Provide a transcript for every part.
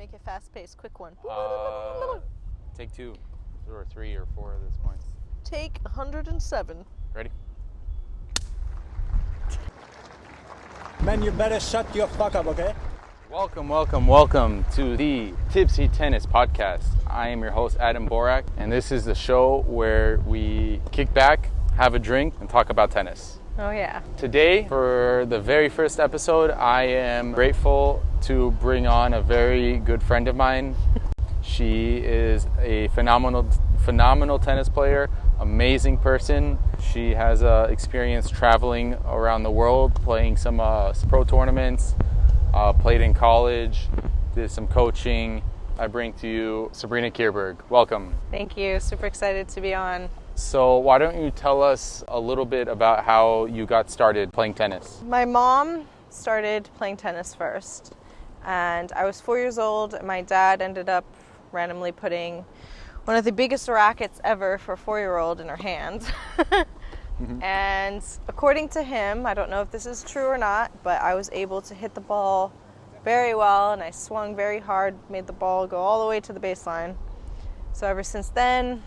Make it fast-paced, quick one. Take 2 or 3 or 4 at this point. Take 107. Ready? Man, you better shut your fuck up, okay? Welcome to the Tipsy Tennis Podcast. I am your host, Adam Borak, and this is the show where we kick back, have a drink, and talk about tennis. Oh, yeah. Today, for the very first episode, I am grateful to bring on a very good friend of mine. She is a phenomenal tennis player, amazing person. She has experience traveling around the world, playing some pro tournaments, played in college, did some coaching. I bring to you Sabrina Kirberg. Welcome. Thank you. Super excited to be on. So why don't you tell us a little bit about how you got started playing tennis? My mom started playing tennis first, and I was 4 years old, and my dad ended up randomly putting one of the biggest rackets ever for a 4-year-old in her hand. Mm-hmm. And according to him, I don't know if this is true or not, but I was able to hit the ball very well, and I swung very hard, made the ball go all the way to the baseline. So ever since then,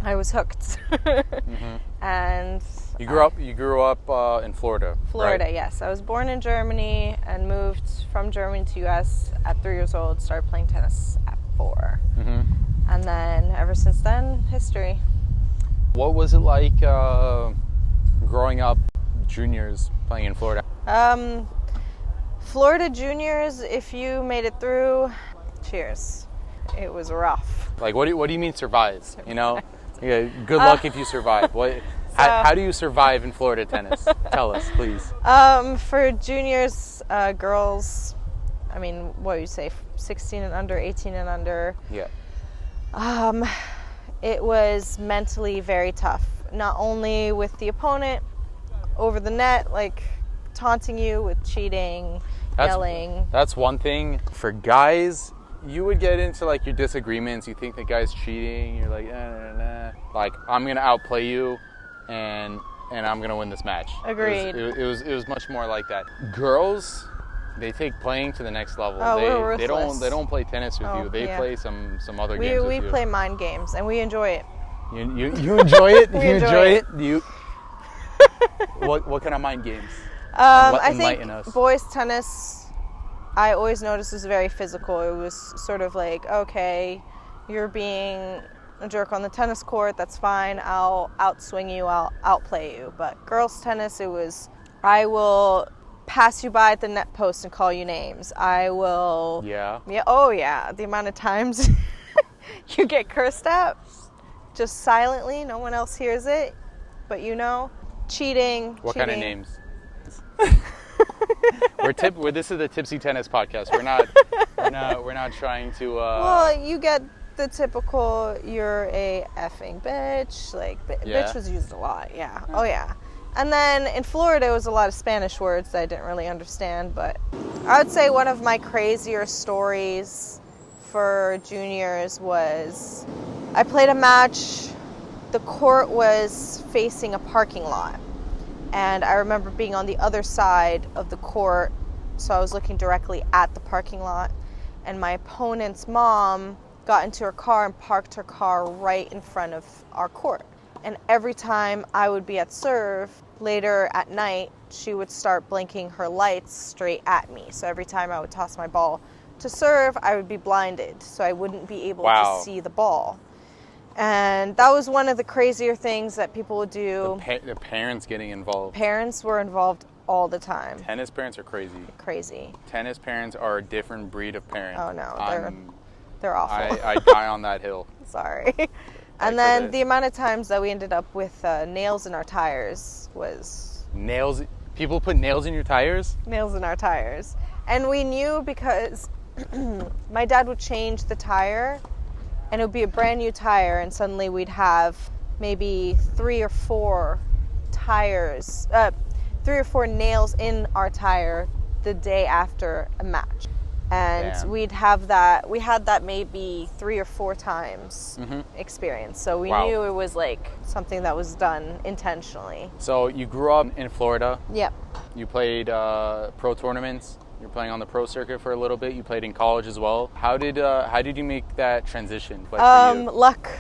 I was hooked. Mm-hmm. And you grew up in Florida. Florida, right? Yes. I was born in Germany and moved from Germany to US at 3 years old. Started playing tennis at 4. Mm-hmm. And then ever since then, history. What was it like growing up juniors playing in Florida? Florida juniors, if you made it through, cheers. It was rough. Like, what do you mean survive? You know, yeah, good luck if you survive. How do you survive in Florida tennis? Tell us, please. For juniors, girls, I mean, what would you say, 16 and under, 18 and under? Yeah. It was mentally very tough. Not only with the opponent over the net, like taunting you with cheating, yelling. That's one thing. For guys, you would get into like your disagreements. You think the guy's cheating. You're like, nah. Like, I'm gonna outplay you, and I'm gonna win this match. Agreed. It was much more like that. Girls, they take playing to the next level. Oh, we're ruthless. They don't play tennis with you. They play some other games with you. We play mind games, and we enjoy it. You enjoy it? We enjoy it. What kind of mind games? I think boys tennis, I always noticed, was very physical. It was sort of like, okay, you're being a jerk on the tennis court, that's fine. I'll outswing you, I'll outplay you. But girls tennis, it was, I will pass you by at the net post and call you names. I will... Yeah? Oh, yeah. The amount of times you get cursed at, just silently, no one else hears it, but you know, cheating. What kind of names? This is the Tipsy Tennis Podcast. We're not trying to... Well, you get the typical, you're a effing bitch. Like, bitch was used a lot, yeah. Oh, yeah. And then in Florida, it was a lot of Spanish words that I didn't really understand, but I would say one of my crazier stories for juniors was I played a match. The court was facing a parking lot, and I remember being on the other side of the court, so I was looking directly at the parking lot, and my opponent's mom got into her car and parked her car right in front of our court. And every time I would be at serve, later at night, she would start blinking her lights straight at me. So every time I would toss my ball to serve, I would be blinded, so I wouldn't be able to see the ball. And that was one of the crazier things that people would do. The parents getting involved. Parents were involved all the time. Tennis parents are crazy. Crazy. Tennis parents are a different breed of parent. Oh, no. They're awful. I die on that hill. Sorry. And then the amount of times that we ended up with nails in our tires was... Nails? People put nails in your tires? Nails in our tires. And we knew because my dad would change the tire, and it would be a brand new tire, and suddenly we'd have maybe 3 or 4 nails in our tire the day after a match. And we had that maybe 3 or 4 times experience. So we knew it was like something that was done intentionally. So you grew up in Florida. Yep. You played pro tournaments. You're playing on the pro circuit for a little bit. You played in college as well. How did you make that transition? Like for you? Luck.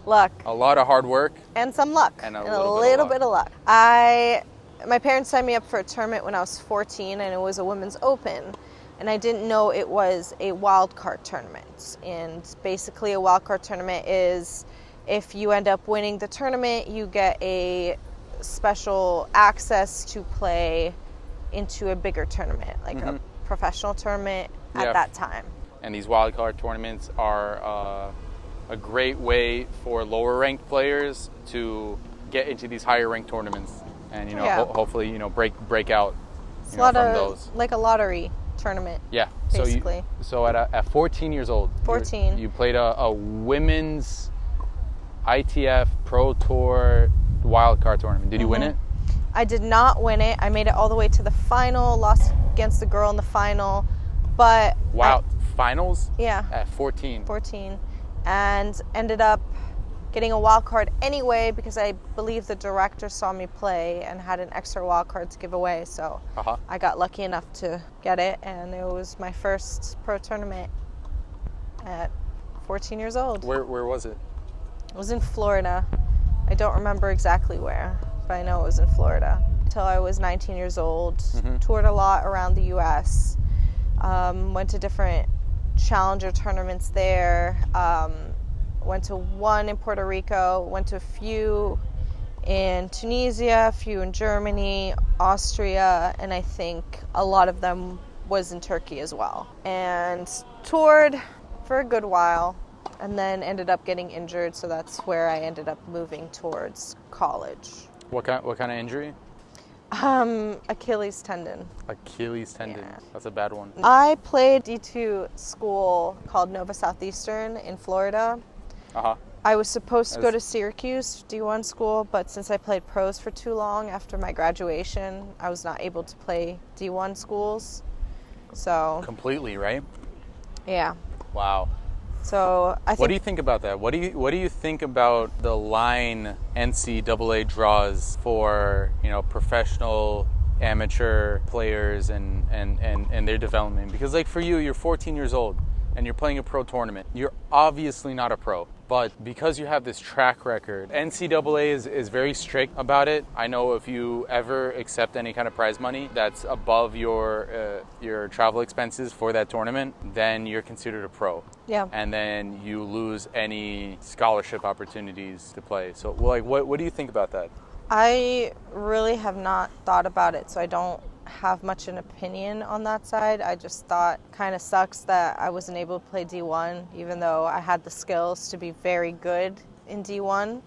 Luck. A lot of hard work. And some luck. And a little bit of luck. My parents signed me up for a tournament when I was 14, and it was a women's open. And I didn't know it was a wild card tournament. And basically a wild card tournament is if you end up winning the tournament, you get a special access to play into a bigger tournament, like a professional tournament at that time. And these wild card tournaments are a great way for lower ranked players to get into these higher ranked tournaments and hopefully break out it's from those. Like a lottery tournament. Yeah. Basically. So at 14 years old, 14, you played a women's ITF Pro Tour wildcard tournament. Did you win it? I did not win it. I made it all the way to the final, lost against the girl in the final, but finals? Yeah. At 14. 14, and ended up getting a wild card anyway because I believe the director saw me play and had an extra wild card to give away. So I got lucky enough to get it, and it was my first pro tournament at 14 years old. Where was it? It was in Florida. I don't remember exactly where, but I know it was in Florida. Until I was 19 years old, toured a lot around the U.S., went to different challenger tournaments there, went to one in Puerto Rico, went to a few in Tunisia, a few in Germany, Austria, and I think a lot of them was in Turkey as well. And toured for a good while, and then ended up getting injured, so that's where I ended up moving towards college. What kind of injury? Achilles tendon. Achilles tendon. Yeah. That's a bad one. I played D2 school called Nova Southeastern in Florida. I was supposed to go to Syracuse D1 school, but since I played pros for too long after my graduation, I was not able to play D1 schools. So completely, right? Yeah. Wow. So I think. What do you think about that? What do you think about the line NCAA draws for professional amateur players and their development? Because like for you, you're 14 years old and you're playing a pro tournament. You're obviously not a pro, but because you have this track record, NCAA is very strict about it. I know if you ever accept any kind of prize money that's above your travel expenses for that tournament, then you're considered a pro. Yeah. And then you lose any scholarship opportunities to play. So like, what do you think about that? I really have not thought about it, so I don't have much an opinion on that side. I just thought kind of sucks that I wasn't able to play D1, even though I had the skills to be very good in D1.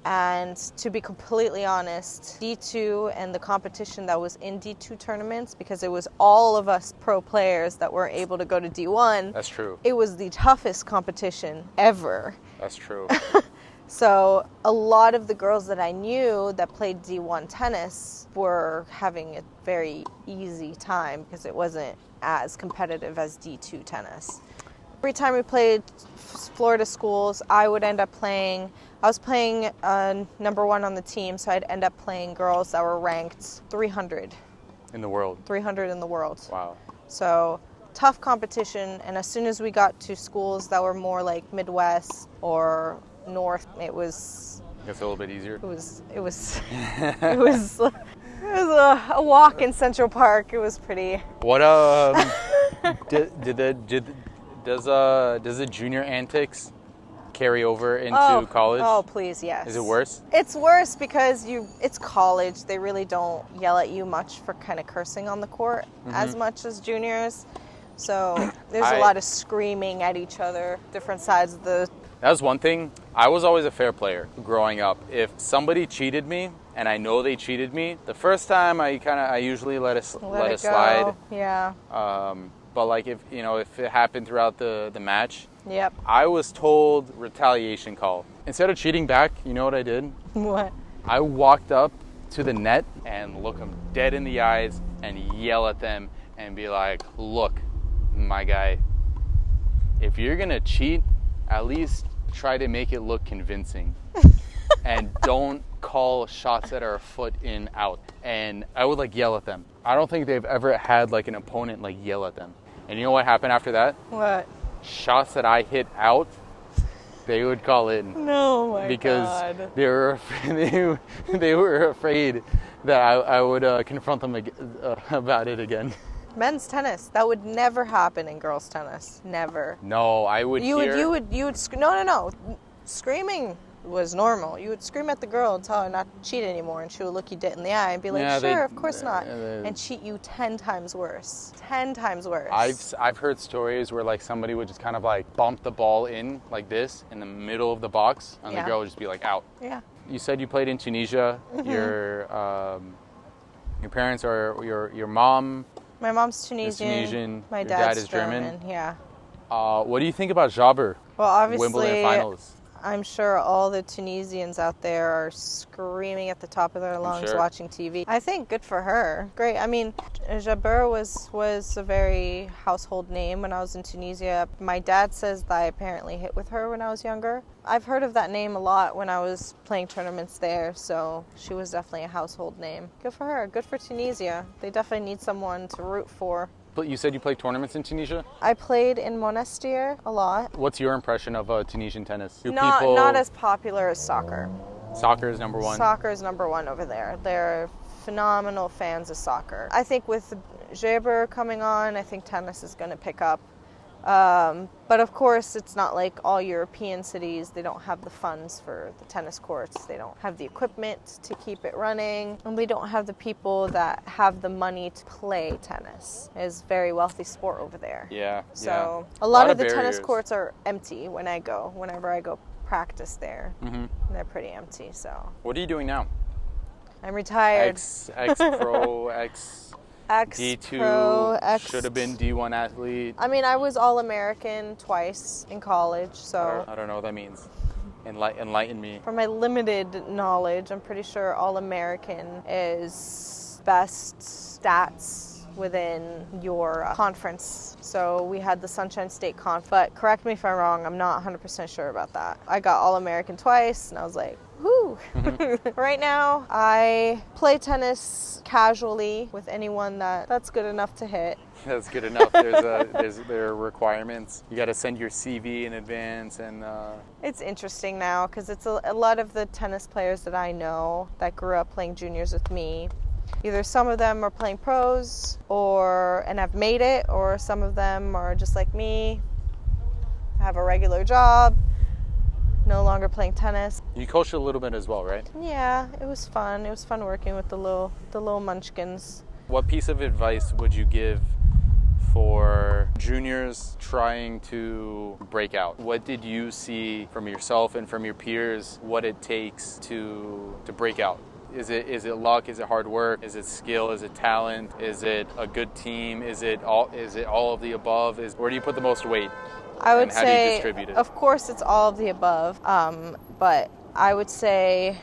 And to be completely honest, D2 and the competition that was in D2 tournaments, because it was all of us pro players that were able to go to D1. That's true. It was the toughest competition ever. That's true. So a lot of the girls that I knew that played D1 tennis were having a very easy time because it wasn't as competitive as D2 tennis. Every time we played Florida schools, I would end up playing. I was playing number one on the team, so I'd end up playing girls that were ranked 300. In the world? 300 in the world. Wow. So tough competition, and as soon as we got to schools that were more like Midwest or North, it was a little bit easier. It was a walk in Central Park. It was pretty. What does the junior antics carry over into college? Oh, please, yes. Is it worse? It's worse because it's college. They really don't yell at you much for kind of cursing on the court as much as juniors. So there's a lot of screaming at each other, different sides of the. That was one thing. I was always a fair player growing up. If somebody cheated me, and I know they cheated me, the first time I usually let it slide. Yeah. But like if it happened throughout the match, yep. I was told retaliation call. Instead of cheating back, you know what I did? What? I walked up to the net and look them dead in the eyes and yell at them and be like, "Look, my guy, if you're gonna cheat, at least try to make it look convincing, and don't call shots that are a foot in out, and I would like yell at them. I don't think they've ever had like an opponent like yell at them. And you know what happened after that? What? Shots that I hit out, they would call in. No, my because God. they were afraid that I would confront them about it again. Men's tennis, that would never happen in girls' tennis. Never. No, I would. You would. No. Screaming was normal. You would scream at the girl and tell her not to cheat anymore, and she would look you dead in the eye and be like, Yeah, "Sure, of course not," and cheat you 10 times worse. 10 times worse. I've heard stories where like somebody would just kind of like bump the ball in like this in the middle of the box, and the girl would just be like out. Yeah. You said you played in Tunisia. Mm-hmm. Your parents are your mom. My mom's Tunisian. Tunisian. My Your dad's dad is German. Yeah. What do you think about Jabuer? Well, obviously, Wimbledon finals. I'm sure all the Tunisians out there are screaming at the top of their lungs watching TV. I think good for her. Great. I mean, Jabuer was a very household name when I was in Tunisia. My dad says that I apparently hit with her when I was younger. I've heard of that name a lot when I was playing tournaments there, so she was definitely a household name. Good for her. Good for Tunisia. They definitely need someone to root for. But you said you played tournaments in Tunisia? I played in Monastir a lot. What's your impression of Tunisian tennis? Not as popular as soccer. Soccer is number one? Soccer is number one over there. They're phenomenal fans of soccer. I think with Jabuer coming on, I think tennis is going to pick up. But of course, it's not like all European cities. They don't have the funds for the tennis courts. They don't have the equipment to keep it running. And they don't have the people that have the money to play tennis. It's a very wealthy sport over there. Yeah. So a lot of the barriers. tennis courts are empty whenever I go practice there. Mm-hmm. They're pretty empty, so. What are you doing now? I'm retired. Ex-pro, D2, Ex-pro, should have been D1 athlete. I mean, I was All-American twice in college, so. I don't know what that means. Enlighten me. From my limited knowledge, I'm pretty sure All-American is best stats within your conference. So we had the Sunshine State Conf, but correct me if I'm wrong, I'm not 100% sure about that. I got All-American twice, and I was like, whoo! Right now, I play tennis casually with anyone that's good enough to hit. That's good enough. There are requirements. You got to send your CV in advance, and It's interesting now because it's a lot of the tennis players that I know that grew up playing juniors with me. Either some of them are playing pros and have made it, or some of them are just like me, have a regular job, no longer playing tennis. You coached a little bit as well, right? Yeah, it was fun. It was fun working with the little munchkins. What piece of advice would you give for juniors trying to break out? What did you see from yourself and from your peers, what it takes to break out? Is it luck? Is it hard work? Is it skill? Is it talent? Is it a good team? Is it all of the above? Where do you put the most weight? I would and how do you say, distribute it? of course, it's all of the above. But I would say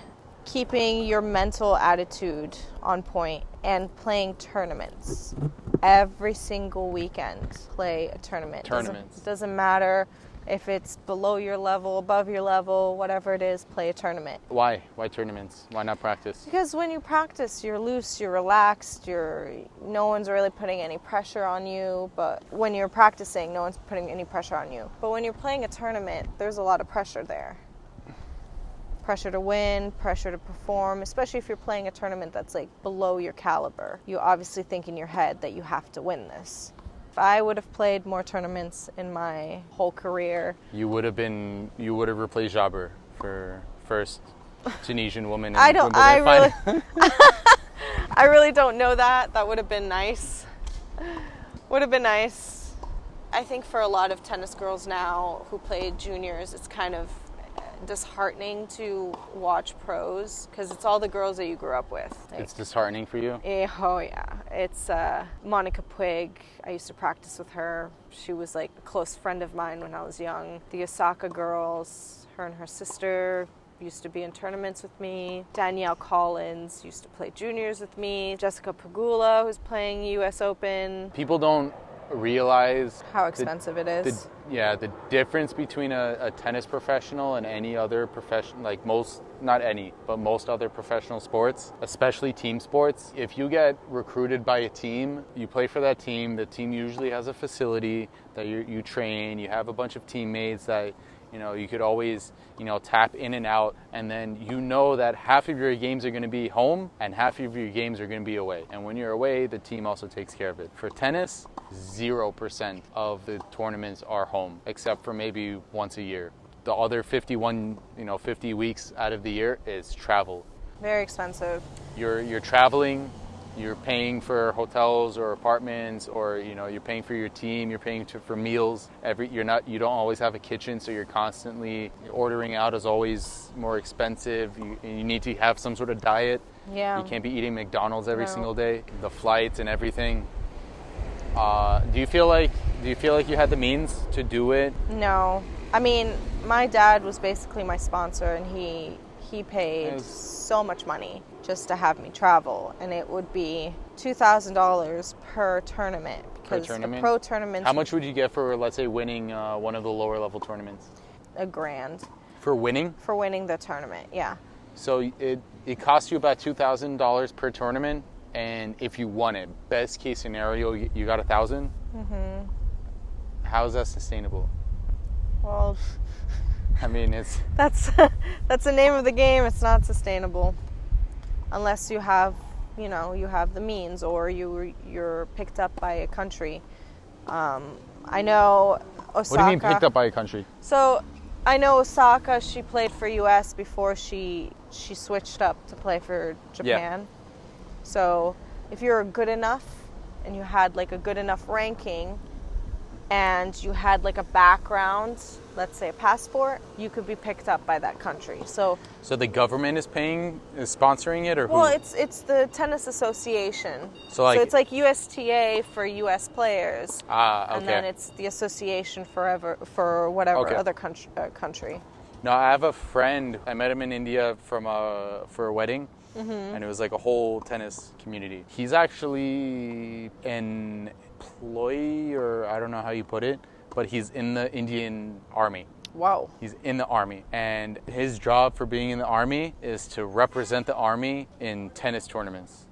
keeping your mental attitude on point and playing tournaments. Every single weekend, play a tournament. Tournaments. Doesn't matter if it's below your level, above your level, whatever it is, play a tournament. Why? Why tournaments? Why not practice? Because when you practice, you're loose, you're relaxed, no one's really putting any pressure on you. But when you're practicing, no one's putting any pressure on you. But when you're playing a tournament, there's a lot of pressure there. Pressure to win, pressure to perform, especially if you're playing a tournament that's like below your caliber. You obviously think in your head that you have to win this. If I would have played more tournaments in my whole career, You would have replaced Jabuer for first Tunisian woman in I Wimbledon really, final. I really don't know that. That would have been nice. Would have been nice. I think for a lot of tennis girls now who play juniors, it's kind of disheartening to watch pros because it's all the girls that you grew up with. It's disheartening for you? Oh yeah. It's Monica Puig. I used to practice with her. She was like a close friend of mine when I was young. The Osaka girls, her and her sister used to be in tournaments with me. Danielle Collins used to play juniors with me. Jessica Pegula, who's playing US Open. People don't realize how expensive it is. The difference between a tennis professional and any other profession, like not any, but most other professional sports, especially team sports. If you get recruited by a team, you play for that team. The team usually has a facility that you train. You have a bunch of teammates that you could always, tap in and out, and then that half of your games are going to be home and half of your games are going to be away. And when you're away, the team also takes care of it. For tennis, 0% of the tournaments are home, except for maybe once a year. The other 50 weeks out of the year is travel. Very expensive. You're traveling. You're paying for hotels or apartments, or you're paying for your team. You're paying for meals. You don't always have a kitchen, so you're constantly ordering out is always more expensive. You need to have some sort of diet. Yeah. You can't be eating McDonald's every single day. The flights and everything. Do you feel like you had the means to do it? No. I mean, my dad was basically my sponsor, and he paid so much money just to have me travel, and it would be $2,000 per tournament, because the pro tournaments. How much would you get for, let's say, winning one of the lower level tournaments? $1,000 for winning the tournament. Yeah. So it costs you about $2,000 per tournament, and if you won it, best case scenario, you got $1,000. How is that sustainable? Well, I mean, that's the name of the game. It's not sustainable unless you have the means, or you're picked up by a country. I know Osaka. What do you mean picked up by a country? So I know Osaka. She played for U.S. before she switched up to play for Japan. Yeah. So if you're good enough and you had like a good enough ranking, and you had like a background, let's say a passport, you could be picked up by that country. So the government is sponsoring it, or who? Well, it's the tennis association. So it's like USTA for US players. Okay. And then it's the association for whatever other country. No, I have a friend. I met him in India for a wedding. And it was like a whole tennis community. He's actually an employee, or I don't know how you put it, but he's in the Indian Army. Wow. He's in the Army, and his job for being in the Army is to represent the Army in tennis tournaments.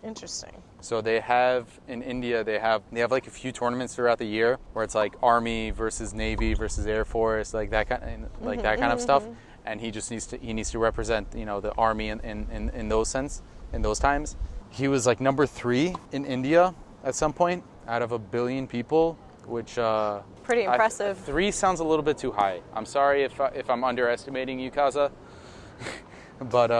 Interesting. So they have in India, they have like a few tournaments throughout the year where it's like Army versus Navy versus Air Force, like that kind of stuff. And he just needs to represent the Army in those times. He was like number 3 in India at some point out of 1 billion people, which pretty impressive. 3 sounds a little bit too high. I'm sorry if I'm underestimating you, Kaza. But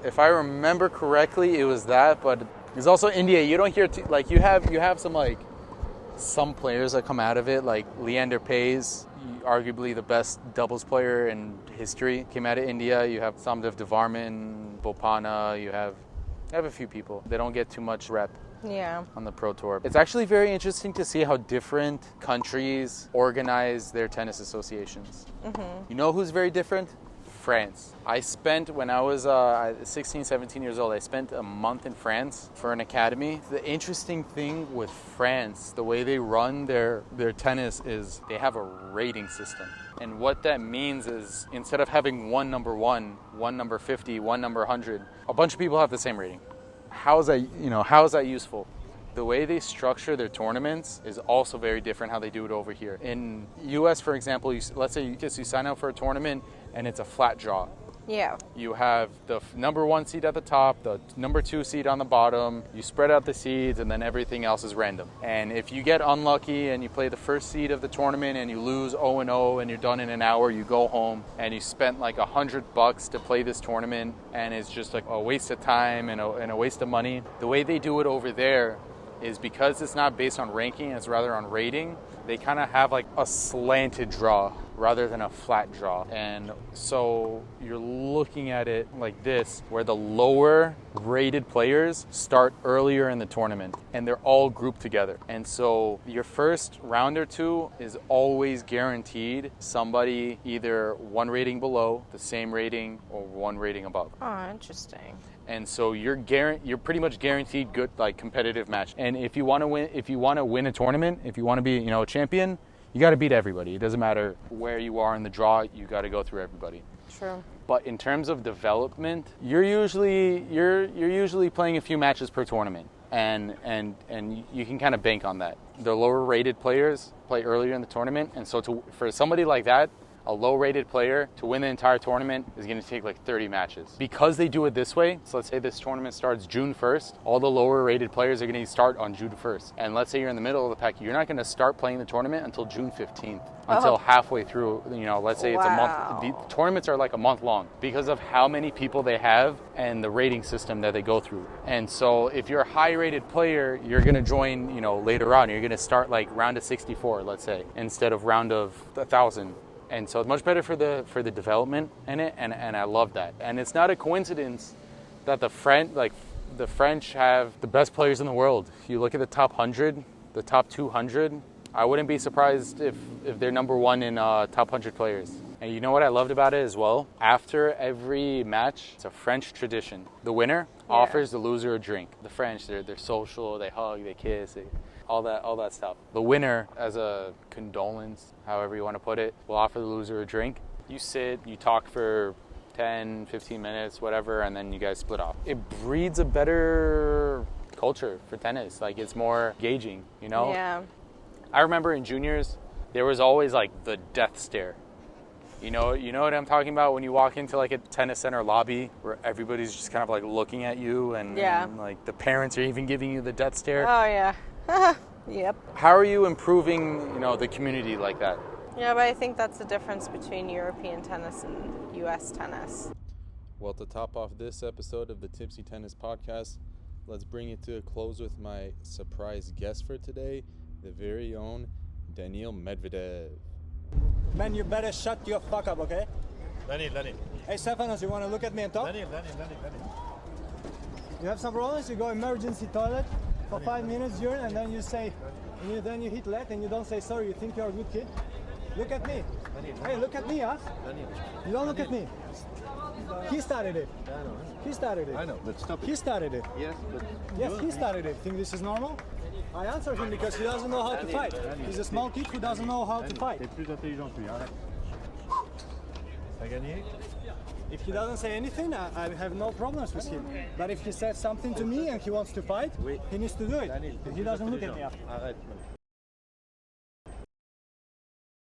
if I remember correctly, it was that. But it's also India. You don't hear you have some players that come out of it, like Leander Paes, arguably the best doubles player in history, came out of India. You have Samdev Devarman, Bopana. You have a few people. They don't get too much rep. Yeah. On the pro tour. It's actually very interesting to see how different countries organize their tennis associations. You know who's very different? France. I spent, when I was 16, 17 years old, I spent a month in France for an academy. The interesting thing with France, the way they run their tennis, is they have a rating system. And what that means is, instead of having one number 1, one number 50, one number 100, a bunch of people have the same rating. How is that useful? The way they structure their tournaments is also very different how they do it over here. In US, for example, let's say you sign up for a tournament and it's a flat draw. Yeah. You have the number 1 seed at the top, the number 2 seed on the bottom. You spread out the seeds, and then everything else is random. And if you get unlucky and you play the first seed of the tournament and you lose 0-0 and you're done in an hour, you go home and you spent like $100 to play this tournament, and it's just like a waste of time and a waste of money. The way they do it over there is, because it's not based on ranking, it's rather on rating, they kind of have like a slanted draw rather than a flat draw. And so you're looking at it like this, where the lower rated players start earlier in the tournament and they're all grouped together. And so your first round or two is always guaranteed somebody either 1 rating below, the same rating, or 1 rating above. Oh, interesting. And so you're pretty much guaranteed good, like, competitive match. And if you want to win a tournament, if you want to be, you know, a champion, you got to beat everybody. It doesn't matter where you are in the draw, you got to go through everybody. True. But in terms of development, you're usually playing a few matches per tournament, and you can kind of bank on that. The lower rated players play earlier in the tournament, and so for somebody like that, a low-rated player to win the entire tournament is going to take like 30 matches. Because they do it this way, so let's say this tournament starts June 1st, all the lower-rated players are going to start on June 1st. And let's say you're in the middle of the pack, you're not going to start playing the tournament until June 15th, until halfway through, you know, let's say it's a month. The tournaments are like a month long because of how many people they have and the rating system that they go through. And so if you're a high-rated player, you're going to join, you know, later on. You're going to start like round of 64, let's say, instead of round of 1,000. And so it's much better for the development in it, and I love that. And it's not a coincidence that the French have the best players in the world. You look at the top 100, the top 200, I wouldn't be surprised if they're number one in top 100 players. And you know what I loved about it as well? After every match, it's a French tradition. The winner offers the loser a drink. The French, they're social, they hug, they kiss, all that stuff. The winner, as a condolence, however you want to put it, will offer the loser a drink. You sit, you talk for 10, 15 minutes, whatever, and then you guys split off. It breeds a better culture for tennis. Like, it's more engaging, you know? Yeah. I remember in juniors, there was always like the death stare. You know what I'm talking about when you walk into like a tennis center lobby where everybody's just kind of like looking at you and like the parents are even giving you the death stare. Oh yeah. Yep. How are you improving, you know, the community like that? Yeah, but I think that's the difference between European tennis and US tennis. Well, to top off this episode of the Tipsy Tennis Podcast, let's bring it to a close with my surprise guest for today, the very own Daniil Medvedev. Man, you better shut your fuck up, okay? Daniil. Hey, Stefanos, you want to look at me and talk? Daniil. You have some problems, you go emergency toilet for 5 minutes, urine, and then you say, then you hit let and you don't say sorry, you think you're a good kid? Look at me. Hey, look at me, huh? You don't look at me. He started it. He started it. I know, but stop it. He started it. Yes, but... Yes, he started it. Think this is normal? I answered him because he doesn't know how to fight. He's a small kid who doesn't know how to fight. T'es plus intelligent que lui, arrête. T'as gagné? If he doesn't say anything, I have no problems with him. But if he says something to me and he wants to fight, he needs to do it. He doesn't look at me after. Arrête.